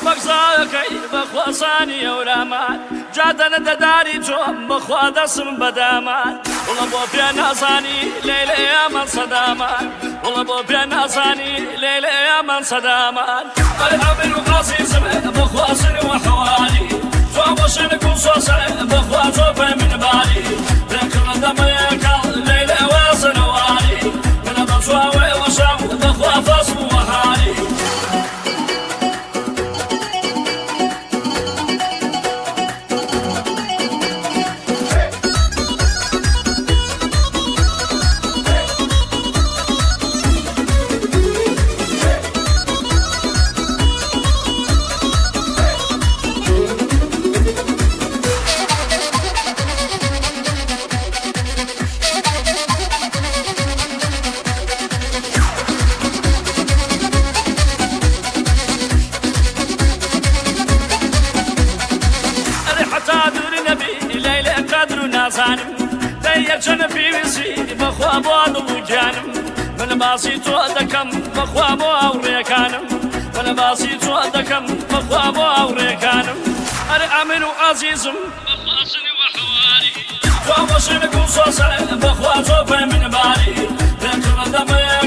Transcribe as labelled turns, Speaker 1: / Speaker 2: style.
Speaker 1: بەخزاکەی بەخواسانی ئەورامان جادەنە دەداری تۆم بەخوا دەسم بەدامان وڵە بۆ پێ نازانی لێلێ یامان سەدامان وڵە بۆ پێ نازانی لێلێ یامان سەدامان ئەمر و عەزیزم بەخواسن و حەوالی تۆ بۆ شەنک و سۆسە بەخوا تۆ پێ منباری پێکڕە دەمەیەکەڵ لێلێ وازنەواری منە بەجواوێ وەشەم بەخوا فەسم و وەهاری دەیەچەنە پێویستی بەخوا بۆ دڵ و گیانم من باسی تۆ دەکەم بەخوا بۆ ئاوڕێکانم من باسی تۆ دەکەم بەخوا بۆ ئاوڕێکانم ئەرێ ئەمر و عەزیزم بەخواسن و حەواری تۆ بۆ شەنک و سۆسە بەخوا تۆ پێ منباری پێکڕە دەمەیە